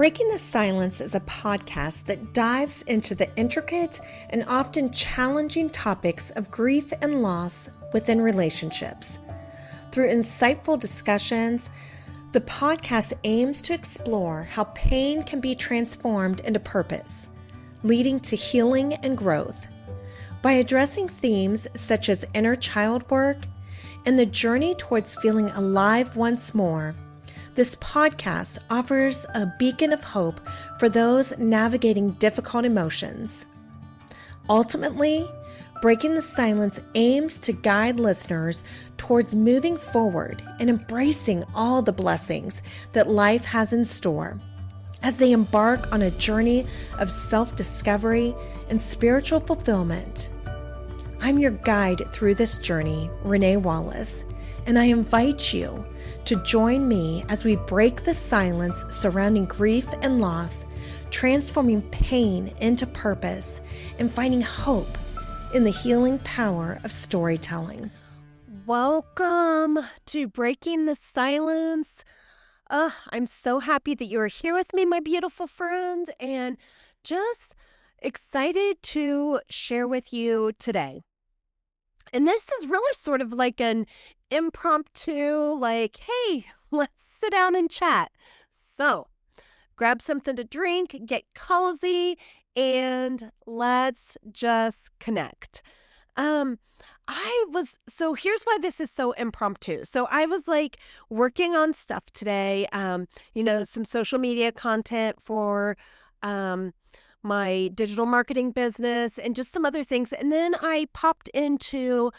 Breaking the Silence is a podcast that dives into the intricate and often challenging topics of grief and loss within relationships. Through insightful discussions, the podcast aims to explore how pain can be transformed into purpose, leading to healing and growth. By addressing themes such as inner child work and the journey towards feeling alive once more, this podcast offers a beacon of hope for those navigating difficult emotions. Ultimately, Breaking the Silence aims to guide listeners towards moving forward and embracing all the blessings that life has in store as they embark on a journey of self-discovery and spiritual fulfillment. I'm your guide through this journey, Renee Wallace, and I invite you to join me as we break the silence surrounding grief and loss, transforming pain into purpose and finding hope in the healing power of storytelling. Welcome to Breaking the Silence. I'm so happy that you are here with me, my beautiful friend, and just excited to share with you today. And this is really sort of like an impromptu, hey, let's sit down and chat. So grab something to drink, get cozy, and let's just connect. So here's why this is so impromptu. So I was working on stuff today, some social media content for, my digital marketing business and just some other things. And then I popped into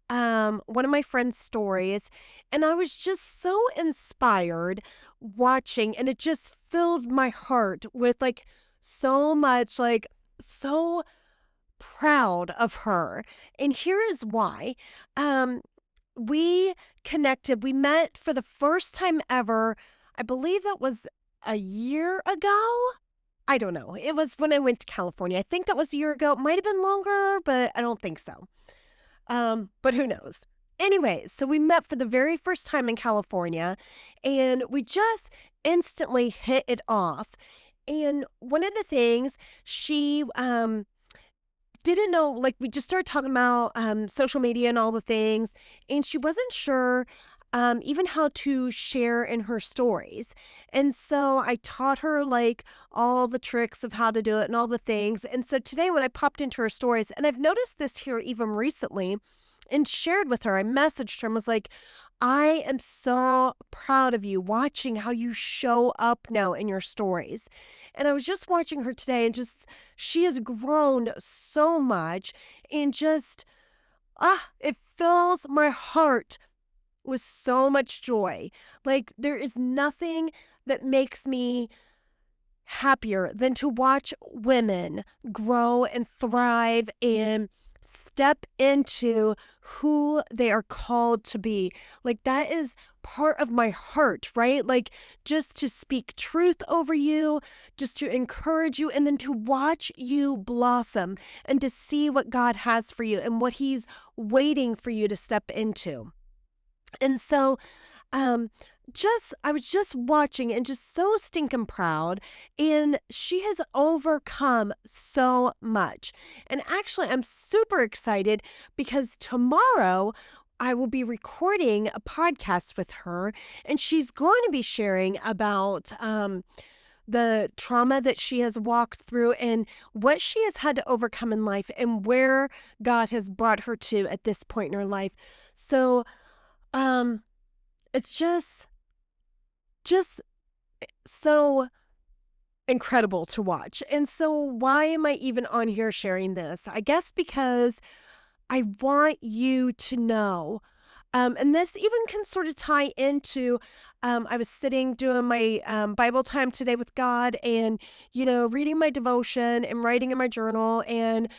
one of my friend's stories, and I was just so inspired watching, and it just filled my heart with so much, so proud of her. And here is why. We connected, we met for the first time ever. I believe that was a year ago. I don't know. It was when I went to California. I think that was a year ago. It might have been longer, but I don't think so. But who knows? Anyway, so we met for the very first time in California, and we just instantly hit it off. And one of the things she didn't know, we just started talking about social media and all the things, and she wasn't sure even how to share in her stories. And so I taught her all the tricks of how to do it and all the things. And so today when I popped into her stories, and I've noticed this here even recently, and shared with her, I messaged her and was like, I am so proud of you watching how you show up now in your stories. And I was just watching her today, and she has grown so much, and it fills my heart with so much joy. There is nothing that makes me happier than to watch women grow and thrive and step into who they are called to be. That is part of my heart, right? Just to speak truth over you, just to encourage you, and then to watch you blossom and to see what God has for you and what He's waiting for you to step into. And so, I was just watching and just so stinking proud, and she has overcome so much. And actually, I'm super excited because tomorrow I will be recording a podcast with her, and she's going to be sharing about, the trauma that she has walked through and what she has had to overcome in life and where God has brought her to at this point in her life. So, it's just so incredible to watch. And so why am I even on here sharing this? I guess because I want you to know, and this even can sort of tie into, I was sitting doing my Bible time today with God, and, reading my devotion and writing in my journal. And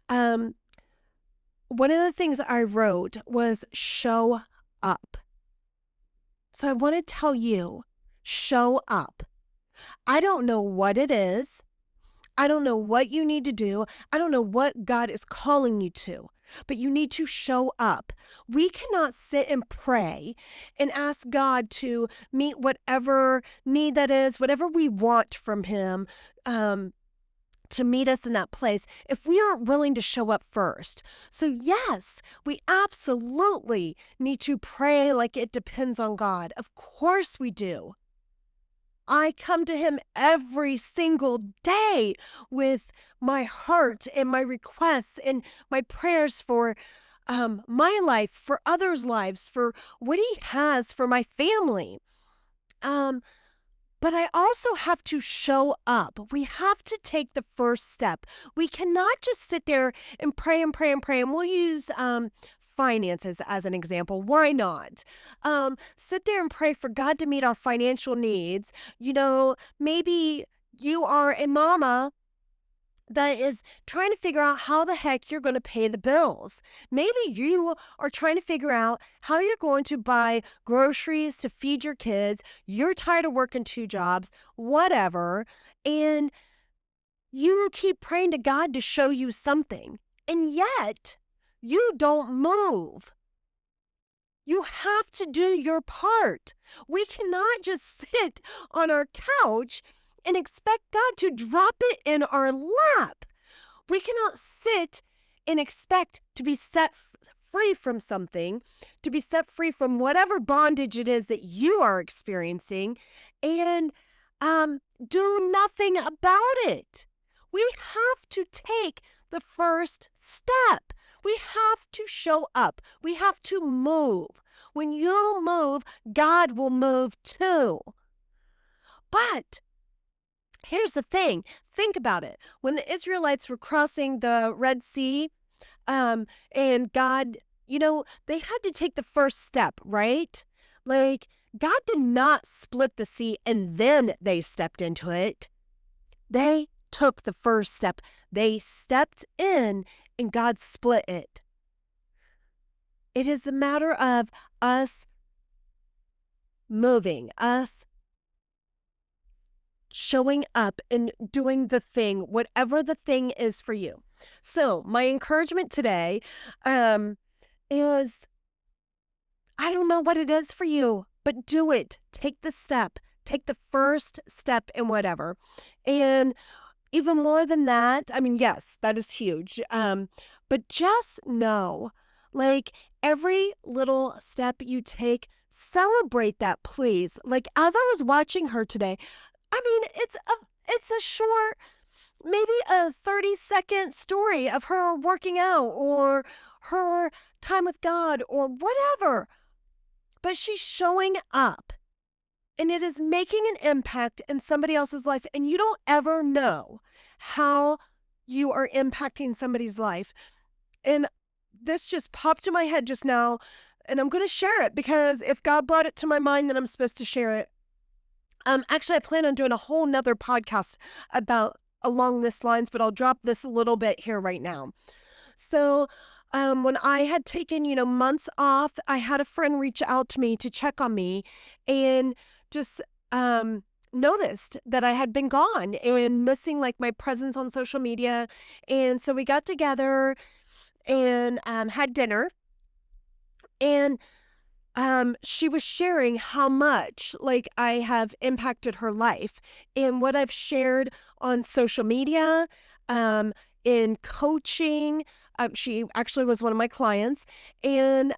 one of the things I wrote was show up. So I want to tell you, show up. I don't know what it is. I don't know what you need to do. I don't know what God is calling you to. but you need to show up. We cannot sit and pray and ask God to meet whatever need that is, whatever we want from Him, to meet us in that place if we aren't willing to show up first. So yes, we absolutely need to pray like it depends on God. Of course we do. I come to Him every single day with my heart and my requests and my prayers for my life, for others' lives, for what He has for my family. But I also have to show up. We have to take the first step. We cannot just sit there and pray and pray and pray. And we'll use finances as an example. Why not? Sit there and pray for God to meet our financial needs. Maybe you are a mama that is trying to figure out how the heck you're going to pay the bills. Maybe you are trying to figure out how you're going to buy groceries to feed your kids. You're tired of working 2 jobs, whatever. And you keep praying to God to show you something. And yet, you don't move. You have to do your part. We cannot just sit on our couch and expect God to drop it in our lap. We cannot sit and expect to be set free from something, to be set free from whatever bondage it is that you are experiencing, and do nothing about it. We have to take the first step. We have to show up. We have to move. When you move, God will move too. But here's the thing. Think about it. When the Israelites were crossing the Red Sea, and God, they had to take the first step, right? Like, God did not split the sea and then they stepped into it. They took the first step. They stepped in and God split it. It is a matter of us moving, us showing up and doing the thing, whatever the thing is for you. So my encouragement today is, I don't know what it is for you, but do it. Take the step. Take the first step in whatever. And even more than that, yes, that is huge. But just know, like, every little step you take, celebrate that, please. Like, as I was watching her today, it's a short, maybe a 30-second story of her working out or her time with God or whatever. But she's showing up and it is making an impact in somebody else's life. And you don't ever know how you are impacting somebody's life. And this just popped in my head just now. And I'm going to share it because if God brought it to my mind, then I'm supposed to share it. Actually, I plan on doing a whole nother podcast along this lines, but I'll drop this a little bit here right now. So, when I had taken, months off, I had a friend reach out to me to check on me and just, noticed that I had been gone and missing like my presence on social media. And so we got together and, had dinner, and she was sharing how much like I have impacted her life and what I've shared on social media, in coaching. She actually was one of my clients. And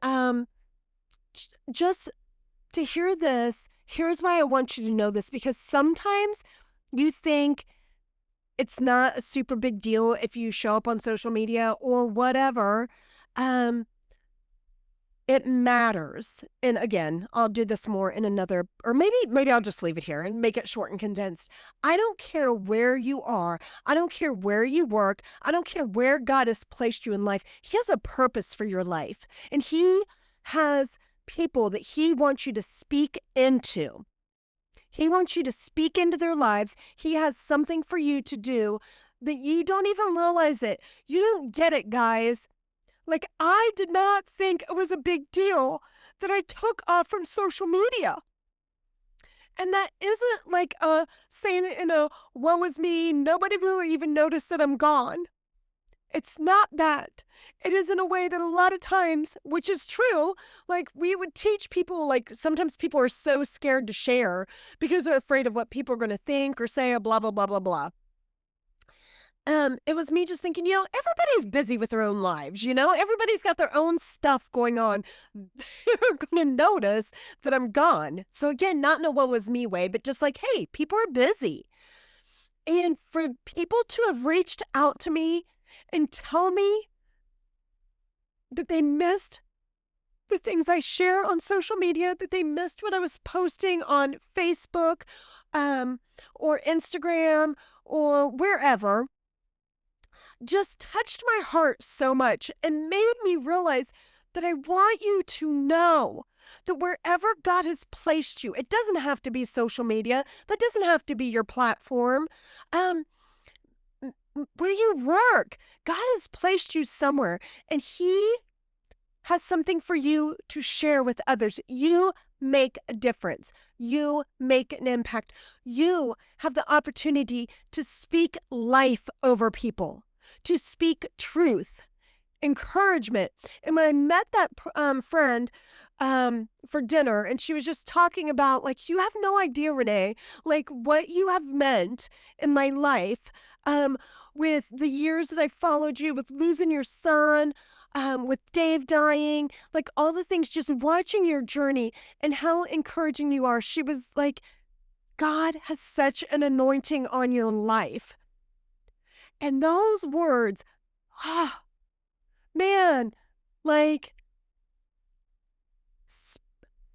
just to hear this, here's why I want you to know this, because sometimes you think it's not a super big deal if you show up on social media or whatever. It matters. And again, I'll do this more in another, or maybe I'll just leave it here and make it short and condensed. I don't care where you are. I don't care where you work. I don't care where God has placed you in life. He has a purpose for your life. And He has people that He wants you to speak into. He wants you to speak into their lives. He has something for you to do that you don't even realize it. You don't get it, guys. Like, I did not think it was a big deal that I took off from social media. And that isn't like saying it in a woe is me, nobody will even notice that I'm gone. It's not that. It is in a way that a lot of times, which is true, like we would teach people, like sometimes people are so scared to share because they're afraid of what people are going to think or say, blah, blah, blah, blah, blah. It was me just thinking, everybody's busy with their own lives, everybody's got their own stuff going on. They're going to notice that I'm gone. So again, not in a woe is me way, but just like, hey, people are busy. And for people to have reached out to me and tell me that they missed the things I share on social media, that they missed what I was posting on Facebook, or Instagram or wherever, just touched my heart so much and made me realize that I want you to know that wherever God has placed you, it doesn't have to be social media. That doesn't have to be your platform. Where you work, God has placed you somewhere and He has something for you to share with others. You make a difference. You make an impact. You have the opportunity to speak life over people, to speak truth, encouragement. And when I met that friend for dinner, and she was just talking about, like, you have no idea, Renee, like what you have meant in my life, with the years that I followed you, with losing your son, with Dave dying, like all the things, just watching your journey and how encouraging you are. She was like, God has such an anointing on your life. And those words, man, like,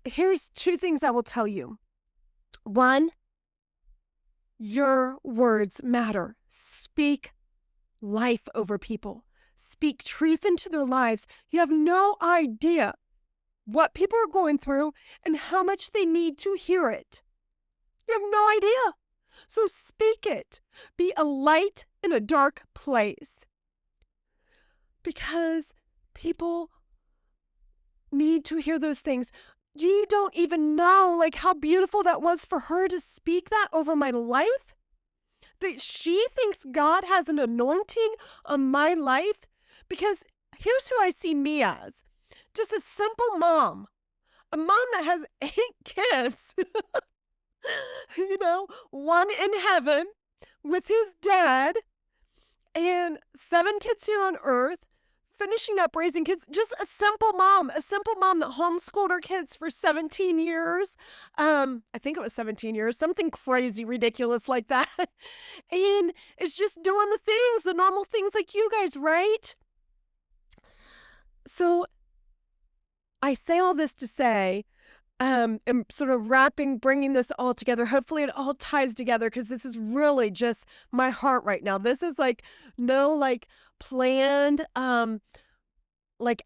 here's two things I will tell you. One, your words matter. Speak life over people. Speak truth into their lives. You have no idea what people are going through and how much they need to hear it. You have no idea. So speak it. Be a light in a dark place. Because people need to hear those things. You don't even know, like, how beautiful that was for her to speak that over my life. That she thinks God has an anointing on my life. Because here's who I see me as. Just a simple mom. A mom that has 8 kids. One in heaven with his dad, and 7 kids here on earth, finishing up raising kids. Just a simple mom that homeschooled her kids for 17 years. I think it was 17 years, something crazy, ridiculous like that. And it's just doing the normal things like you guys, right? So I say all this to say, I'm sort of bringing this all together. Hopefully it all ties together, because this is really just my heart right now. This is like no planned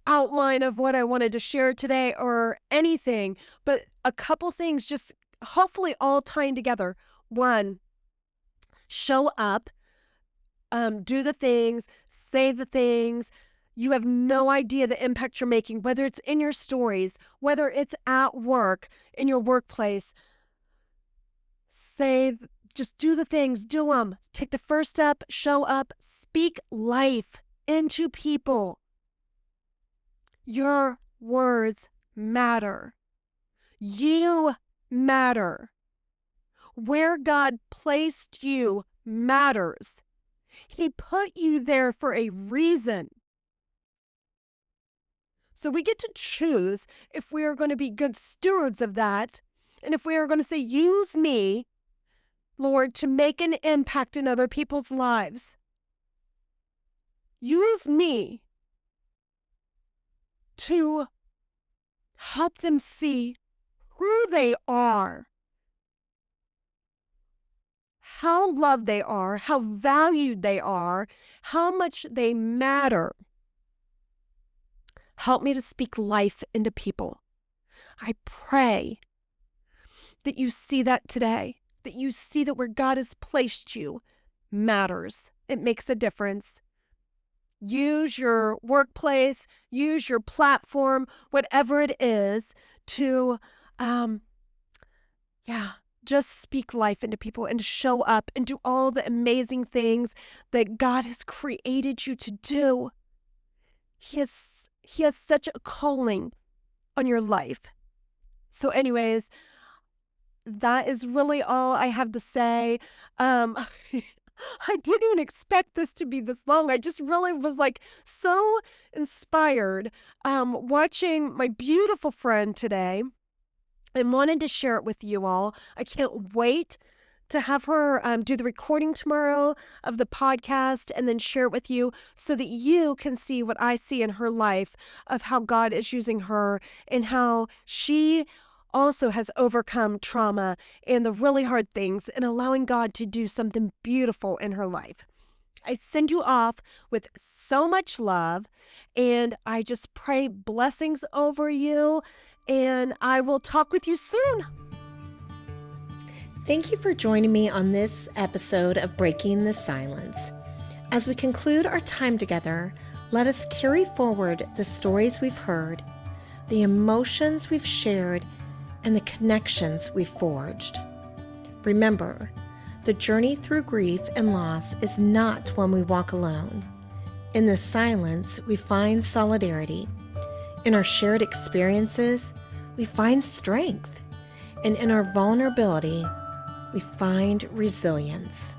outline of what I wanted to share today or anything, but a couple things just hopefully all tying together. One, show up, do the things, say the things. You have no idea the impact you're making, whether it's in your stories, whether it's at work, in your workplace. Just do the things, do them. Take the first step, show up, speak life into people. Your words matter. You matter. Where God placed you matters. He put you there for a reason. So we get to choose if we are going to be good stewards of that, and if we are going to say, use me, Lord, to make an impact in other people's lives. Use me to help them see who they are, how loved they are, how valued they are, how much they matter. Help me to speak life into people. I pray that you see that today, that you see that where God has placed you matters. It makes a difference. Use your workplace, use your platform, whatever it is, to just speak life into people and show up and do all the amazing things that God has created you to do. He has such a calling on your life. So anyways, that is really all I have to say. I didn't even expect this to be this long. I just really was like so inspired watching my beautiful friend today and wanted to share it with you all. I can't wait to have her do the recording tomorrow of the podcast and then share it with you so that you can see what I see in her life of how God is using her and how she also has overcome trauma and the really hard things and allowing God to do something beautiful in her life. I send you off with so much love, and I just pray blessings over you, and I will talk with you soon. Thank you for joining me on this episode of Breaking the Silence. As we conclude our time together, let us carry forward the stories we've heard, the emotions we've shared, and the connections we've forged. Remember, the journey through grief and loss is not one we walk alone. In the silence, we find solidarity. In our shared experiences, we find strength. And in our vulnerability, we find resilience.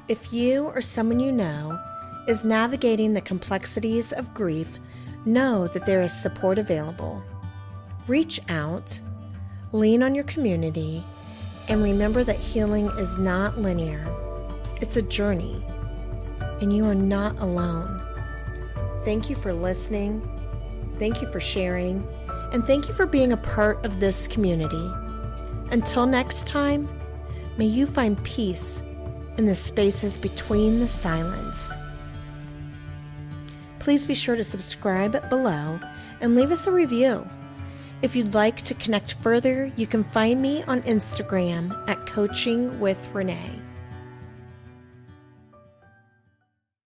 If you or someone you know is navigating the complexities of grief, know that there is support available. Reach out, lean on your community, and remember that healing is not linear. It's a journey, and you are not alone. Thank you for listening. Thank you for sharing, and thank you for being a part of this community. Until next time, may you find peace in the spaces between the silence. Please be sure to subscribe below and leave us a review. If you'd like to connect further, you can find me on Instagram at Coaching with Renee.